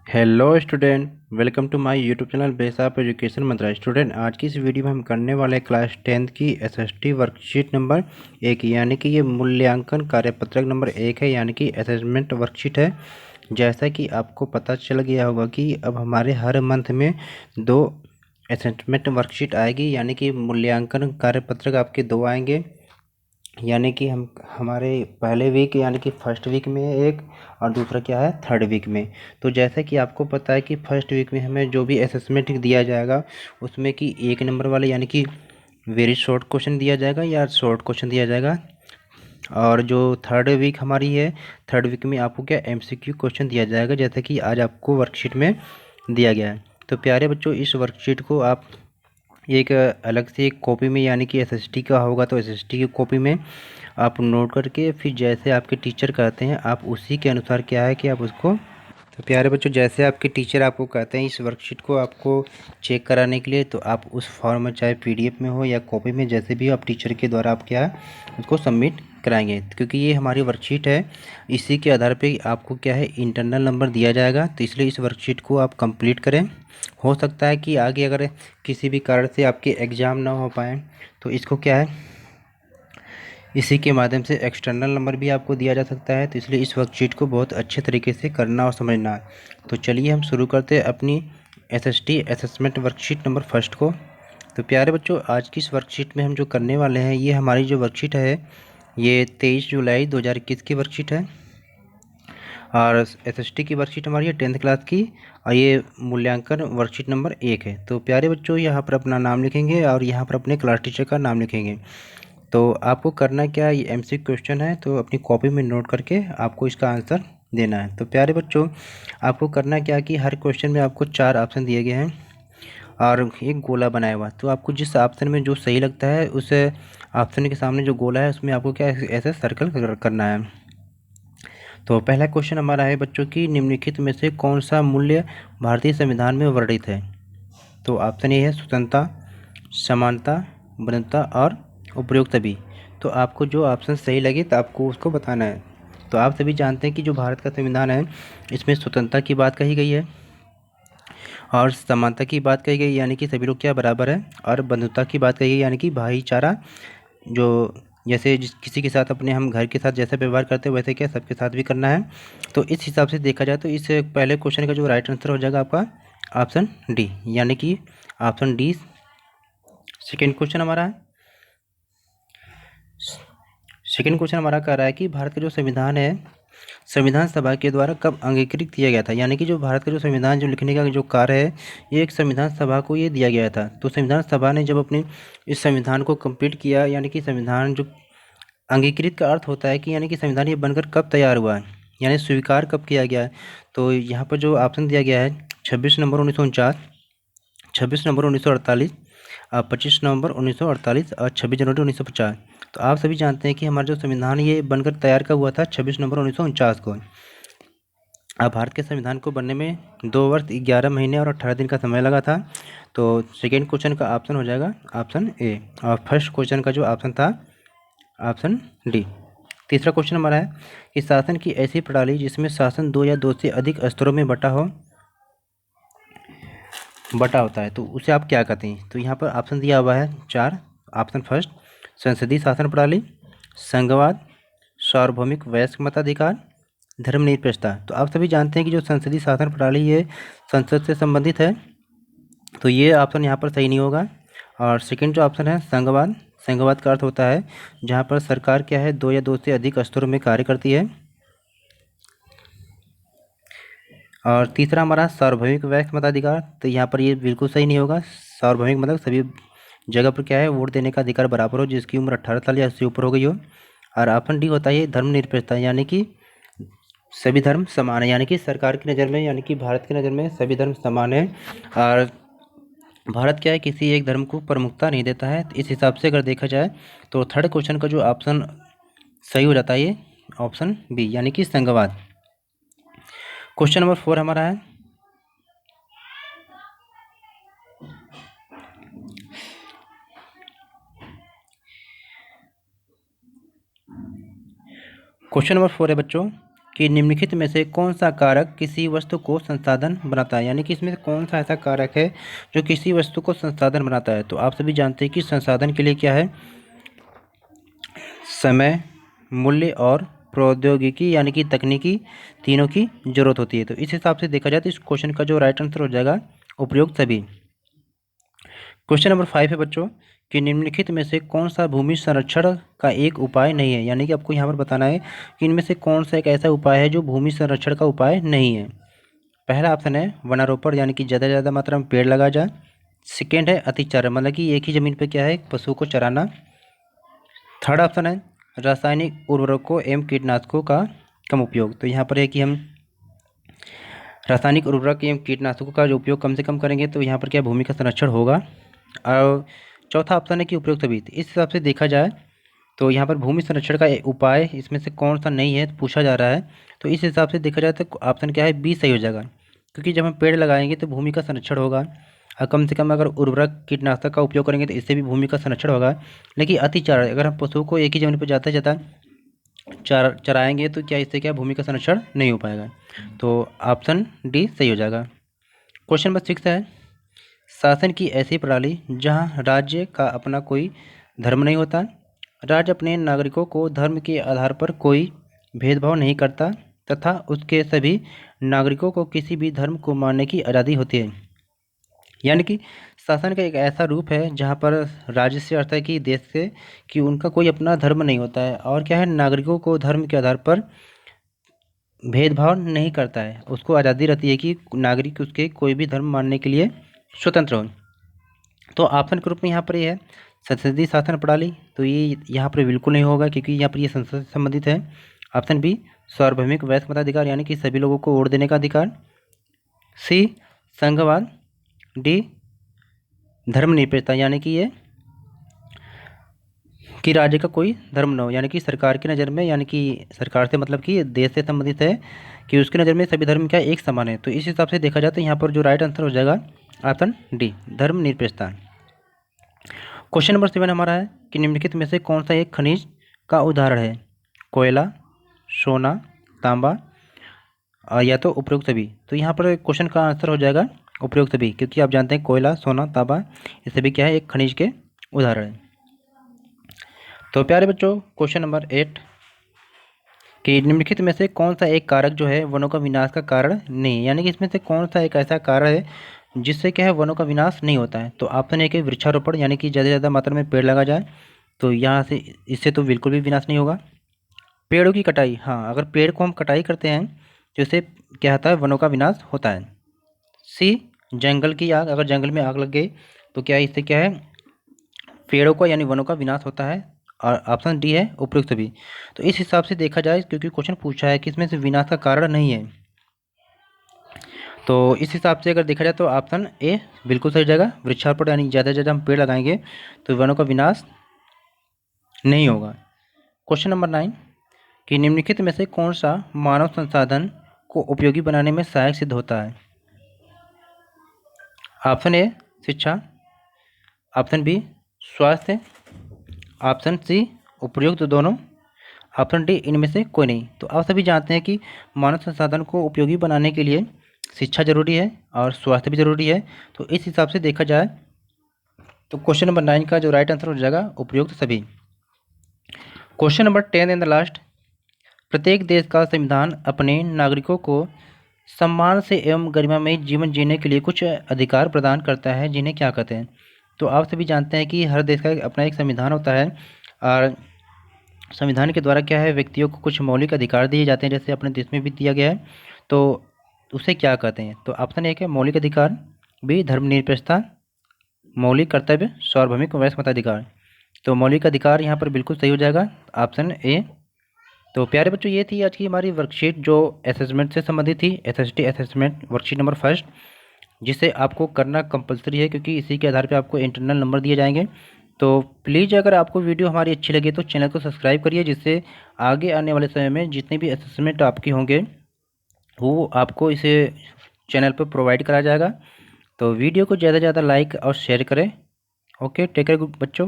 Hello student, welcome to my YouTube channel base of education Mantra. Student, आज की इस video में हम करने वाले हैं क्लास 10th की एसएसटी वर्कशीट नंबर 1, यानी कि ये मूल्यांकन कार्यपत्रक नंबर 1 है, यानी कि असेसमेंट वर्कशीट है। जैसा कि आपको पता चल गया होगा कि अब हमारे हर मंथ में 2 असेसमेंट वर्कशीट आएगी, यानी कि मूल्यांकन कार्यपत्रक आपके 2 आएंगे। यानी कि हम हमारे पहले वीक यानी कि फर्स्ट वीक में एक, और दूसरा क्या है, थर्ड वीक में। तो जैसा कि आपको पता है कि फर्स्ट वीक में हमें जो भी असेसमेंट दिया जाएगा उसमें कि 1 नंबर वाले यानी कि वेरी शॉर्ट क्वेश्चन दिया जाएगा या शॉर्ट क्वेश्चन दिया जाएगा। और जो थर्ड वीक हमारी है, थर्ड वीक में आपको क्या एमसीक्यू क्वेश्चन दिया जाएगा, जैसा कि आज आपको वर्कशीट में दिया गया है। तो प्यारे बच्चों, इस वर्कशीट को आप एक अलग से एक कॉपी में, यानी कि एसएसटी का होगा तो एसएसटी की कॉपी में आप नोट करके फिर जैसे आपके टीचर कहते हैं आप उसी के अनुसार क्या है कि आप उसको। तो प्यारे बच्चों, जैसे आपके टीचर आपको कहते हैं इस वर्कशीट को आपको चेक कराने के लिए, तो आप उस फॉर्म में चाहे पीडीएफ में हो या कॉपी में, जैसे भी हो, आप टीचर के द्वारा आप क्या है उसको सबमिट कराएंगे। क्योंकि ये हमारी वर्कशीट है, इसी के आधार पे आपको क्या है इंटरनल नंबर दिया जाएगा। तो इसलिए इस वर्कशीट को आप कंप्लीट करें। हो सकता है कि आगे अगर किसी भी कारण से आपके एग्ज़ाम ना हो पाए तो इसको क्या है, इसी के माध्यम से एक्सटर्नल नंबर भी आपको दिया जा सकता है। तो इसलिए इस वर्कशीट को बहुत अच्छे तरीके से करना और समझना है। तो चलिए हम शुरू करते हैं अपनी SST assessment worksheet number first को। तो प्यारे बच्चों, आज की इस वर्कशीट में हम जो करने वाले हैं, ये हमारी जो वर्कशीट है ये 23 जुलाई 2021 की वर्कशीट है। और एसएसटी की वर्कशीट हमारी है 10th क्लास की, और ये मूल्यांकन वर्कशीट नंबर 1 है। तो प्यारे बच्चों, यहाँ पर अपना नाम लिखेंगे और यहाँ पर अपने क्लास टीचर का नाम लिखेंगे। तो आपको करना क्या है, ये एमसीक्यू क्वेश्चन है, तो अपनी कॉपी में नोट करके आपको इसका आंसर देना है। तो प्यारे बच्चों, आपको करना क्या है कि हर क्वेश्चन में आपको 4 ऑप्शन दिए गए हैं और एक गोला बनाया हुआ। तो आपको जिस ऑप्शन में जो सही लगता है उस ऑप्शन के सामने जो गोला है उसमें आपको क्या ऐसे सर्कल करना है। तो पहला क्वेश्चन हमारा है बच्चों की, निम्नलिखित में से कौन सा मूल्य भारतीय संविधान में वर्णित है। तो ऑप्शन ए है स्वतंत्रता, समानता, बंधुता और उपयोगिता भी। तो आपको जो ऑप्शन सही लगे तो आपको उसको बताना है। तो आप सभी जानते हैं कि जो भारत का संविधान है इसमें स्वतंत्रता की बात कही गई है और समानता की बात कही गई, यानी कि सभी लोग क्या बराबर है, और बंधुता की बात कही गई, यानी कि भाईचारा। जो जैसे जिस किसी के साथ अपने हम घर के साथ जैसा व्यवहार करते हैं वैसे क्या सबके साथ भी करना है। तो इस हिसाब से देखा जाए तो इस पहले क्वेश्चन का जो राइट आंसर हो जाएगा आपका ऑप्शन डी, यानी कि ऑप्शन डी। सेकेंड क्वेश्चन हमारा है, सेकेंड क्वेश्चन हमारा कह रहा है कि भारत का जो संविधान है संविधान सभा के द्वारा कब अंगीकृत किया गया था। यानी कि जो भारत का जो संविधान जो लिखने का जो कार्य है ये एक संविधान सभा को ये दिया गया था। तो संविधान सभा ने जब अपने इस संविधान को कंप्लीट किया, यानी कि संविधान जो अंगीकृत का अर्थ होता है कि यानी कि संविधान ये बनकर कब तैयार हुआ है, यानी स्वीकार कब किया गया है। तो यहाँ पर जो ऑप्शन दिया गया है 26 नवंबर 1949, 26 नवंबर 1948, 25 नवंबर 1948 और 26 जनवरी 1950। तो आप सभी जानते हैं कि हमारा जो संविधान ये बनकर तैयार कब हुआ था, 26 नवंबर 1949 को। अब भारत के संविधान को बनने में 2 वर्ष 11 महीने और 18 दिन का समय लगा था। तो सेकेंड क्वेश्चन का ऑप्शन हो जाएगा ऑप्शन ए, और फर्स्ट क्वेश्चन का जो ऑप्शन था ऑप्शन डी। तीसरा क्वेश्चन हमारा है कि शासन की ऐसी प्रणाली जिसमें शासन 2 या 2 से अधिक स्तरों में बटा होता है, तो उसे आप क्या कहते हैं। तो यहाँ पर ऑप्शन दिया हुआ है 4। ऑप्शन फर्स्ट, संसदीय शासन प्रणाली, संघवाद, सार्वभौमिक वयस्क मताधिकार, धर्मनिरपेक्षता। तो आप सभी जानते हैं कि जो संसदीय शासन प्रणाली है संसद से संबंधित है, तो ये ऑप्शन यहाँ पर सही नहीं होगा। और सेकंड जो ऑप्शन है संघवाद, संघवाद का अर्थ होता है जहाँ पर सरकार क्या है 2 या 2 से अधिक स्तरों में कार्य करती है। और तीसरा हमारा सार्वभौमिक वयस्क मताधिकार, तो यहाँ पर ये बिल्कुल सही नहीं होगा। सार्वभौमिक मतलब सभी जगह पर क्या है वोट देने का अधिकार बराबर हो, जिसकी उम्र 18 साल या उससे ऊपर हो गई हो। और ऑप्शन डी होता है धर्मनिरपेक्षता, यानी कि सभी धर्म समान है, यानी कि सरकार की नज़र में, यानी कि भारत की नज़र में सभी धर्म समान है। और भारत क्या है किसी एक धर्म को प्रमुखता नहीं देता है। तो इस हिसाब से अगर देखा जाए तो थर्ड क्वेश्चन का जो ऑप्शन सही हो जाता है ये ऑप्शन बी, यानी कि संघवाद। क्वेश्चन नंबर 4 हमारा है, क्वेश्चन नंबर 4 है बच्चों कि निम्नलिखित में से कौन सा कारक किसी वस्तु को संसाधन बनाता है, यानी कि इसमें से कौन सा ऐसा कारक है जो किसी वस्तु को संसाधन बनाता है। तो आप सभी जानते हैं कि संसाधन के लिए क्या है, समय, मूल्य और प्रौद्योगिकी यानी कि तकनीकी, तीनों की जरूरत होती है। तो इस हिसाब से देखा जाए तो इस क्वेश्चन का जो राइट आंसर हो जाएगा उपयुक्त सभी। क्वेश्चन नंबर 5 है बच्चों कि निम्नलिखित में से कौन सा भूमि संरक्षण का एक उपाय नहीं है, यानी कि आपको यहाँ पर बताना है कि इनमें से कौन सा एक ऐसा उपाय है जो भूमि संरक्षण का उपाय नहीं है। पहला ऑप्शन है वनारोपण, यानी कि ज़्यादा से ज़्यादा मात्रा में पेड़ लगा जाए। सेकेंड है अतिचारण, मतलब कि एक ही ज़मीन पर क्या है, पशुओं को चराना। थर्ड ऑप्शन है रासायनिक उर्वरकों एवं कीटनाशकों का कम उपयोग। तो यहाँ पर है कि हम रासायनिक उर्वरक एवं कीटनाशकों का जो उपयोग कम से कम करेंगे तो यहाँ पर क्या भूमि का संरक्षण होगा। और चौथा ऑप्शन है कि उपयुक्त सभी। तो इस हिसाब से देखा जाए तो यहाँ पर भूमि संरक्षण का उपाय इसमें से कौन सा नहीं है पूछा जा रहा है। तो इस हिसाब से देखा जाए तो ऑप्शन क्या है, बी सही हो जाएगा, क्योंकि जब हम पेड़ लगाएंगे तो भूमि का संरक्षण होगा और कम से कम अगर उर्वरक कीटनाशक का उपयोग करेंगे तो इससे भी भूमि का संरक्षण होगा। लेकिन अतिचारण, अगर हम पशुओं को एक ही जमीन पर जाता जाता चराएंगे तो क्या इससे क्या भूमि का संरक्षण नहीं हो पाएगा। तो ऑप्शन डी सही हो जाएगा। क्वेश्चन नंबर 6 है शासन की ऐसी प्रणाली जहां राज्य का अपना कोई धर्म नहीं होता, राज्य अपने नागरिकों को धर्म के आधार पर कोई भेदभाव नहीं करता तथा उसके सभी नागरिकों को किसी भी धर्म को मानने की आज़ादी होती है। यानी कि शासन का एक ऐसा रूप है जहाँ पर राज्य से अर्थ है कि देश से, कि उनका कोई अपना धर्म नहीं होता है और क्या है, नागरिकों को धर्म के आधार पर भेदभाव नहीं करता है, उसको आज़ादी रहती है कि नागरिक उसके कोई भी धर्म मानने के लिए स्वतंत्र हो। तो ऑप्शन के रूप में यहाँ पर ये है संसदीय शासन प्रणाली, तो ये यहाँ पर बिल्कुल नहीं होगा क्योंकि यहाँ पर ये संसद से संबंधित है। ऑप्शन बी सार्वभौमिक वैश्य मताधिकार, यानी कि सभी लोगों को वोट देने का अधिकार। सी संघवाद। डी धर्मनिरपेक्षता, यानी कि ये कि राज्य का कोई धर्म न हो, यानी कि सरकार की नज़र में, यानी कि सरकार से मतलब कि देश से संबंधित है कि उसकी नज़र में सभी धर्म क्या एक समान है। तो इस हिसाब से देखा जाए तो यहाँ पर जो राइट आंसर हो जाएगा ऑप्शन डी धर्मनिरपेक्षता। क्वेश्चन नंबर 7 हमारा है कि निम्नलिखित में से कौन सा एक खनिज का उदाहरण है, कोयला, सोना, तांबा या तो उपयुक्त सभी। तो यहाँ पर क्वेश्चन का आंसर हो जाएगा उपयुक्त सभी, क्योंकि आप जानते हैं कोयला, सोना, तांबा ये सभी क्या है, एक खनिज के उदाहरण है। तो प्यारे बच्चों क्वेश्चन नंबर 8 कि निम्नलिखित में से कौन सा एक कारक जो है वनों का विनाश का कारण नहीं, यानी कि इसमें से कौन सा एक ऐसा कारण है जिससे क्या है वनों का विनाश नहीं होता है। तो ऑप्शन एक है वृक्षारोपण, यानी कि ज़्यादा से ज़्यादा मात्रा में पेड़ लगा जाए, तो यहाँ से इससे तो बिल्कुल भी विनाश नहीं होगा। पेड़ों की कटाई, हाँ अगर पेड़ को हम कटाई करते हैं तो इससे क्या होता है, वनों का विनाश होता है। सी जंगल की आग, अगर जंगल में आग लग गई तो क्या इससे क्या है, पेड़ों का यानी वनों का विनाश होता है। और ऑप्शन डी है उपयुक्त भी। तो इस हिसाब से देखा जाए, क्योंकि क्वेश्चन पूछा है कि इसमें से विनाश का कारण नहीं है, तो इस हिसाब से अगर देखा जाए तो ऑप्शन ए बिल्कुल सही जाएगा, वृक्षारोपण, यानी ज़्यादा से ज़्यादा हम पेड़ लगाएंगे तो वनों का विनाश नहीं होगा। क्वेश्चन नंबर 9 कि निम्नलिखित में से कौन सा मानव संसाधन को उपयोगी बनाने में सहायक सिद्ध होता है। ऑप्शन ए शिक्षा, ऑप्शन बी स्वास्थ्य, ऑप्शन सी उपयुक्त दोनों, ऑप्शन डी इनमें से कोई नहीं। तो आप सभी जानते हैं कि मानव संसाधन को उपयोगी बनाने के लिए शिक्षा जरूरी है और स्वास्थ्य भी जरूरी है। तो इस हिसाब से देखा जाए तो क्वेश्चन नंबर 9 का जो राइट आंसर हो जाएगा उपयुक्त सभी। Question number 10 and the last, प्रत्येक देश का संविधान अपने नागरिकों को सम्मान से एवं गरिमामय जीवन जीने के लिए कुछ अधिकार प्रदान करता है, जिन्हें क्या कहते हैं। तो आप सभी जानते हैं कि हर देश का अपना एक संविधान होता है और संविधान के द्वारा क्या है, व्यक्तियों को कुछ मौलिक अधिकार दिए जाते हैं, जैसे अपने देश में भी दिया गया है। तो उसे क्या कहते हैं। तो ऑप्शन एक है मौलिक अधिकार, बी धर्मनिरपेक्षता, मौलिक कर्तव्य, सार्वभौमिक वैश्य मताधिकार। तो मौलिक अधिकार यहाँ पर बिल्कुल सही हो जाएगा, ऑप्शन ए। तो प्यारे बच्चों ये थी आज की हमारी वर्कशीट जो असेसमेंट से संबंधित थी, एसएसटी असेसमेंट वर्कशीट नंबर 1, जिसे आपको करना कंपलसरी है क्योंकि इसी के आधार पे आपको इंटरनल नंबर दिए जाएंगे। तो प्लीज़ अगर आपको वीडियो हमारी अच्छी लगे तो चैनल को सब्सक्राइब करिए, जिससे आगे आने वाले समय में जितने भी असेसमेंट आपके होंगे वो आपको इसे चैनल पर प्रोवाइड कराया जाएगा। तो वीडियो को ज़्यादा से ज़्यादा लाइक और शेयर करें। ओके, टेक केयर बच्चों।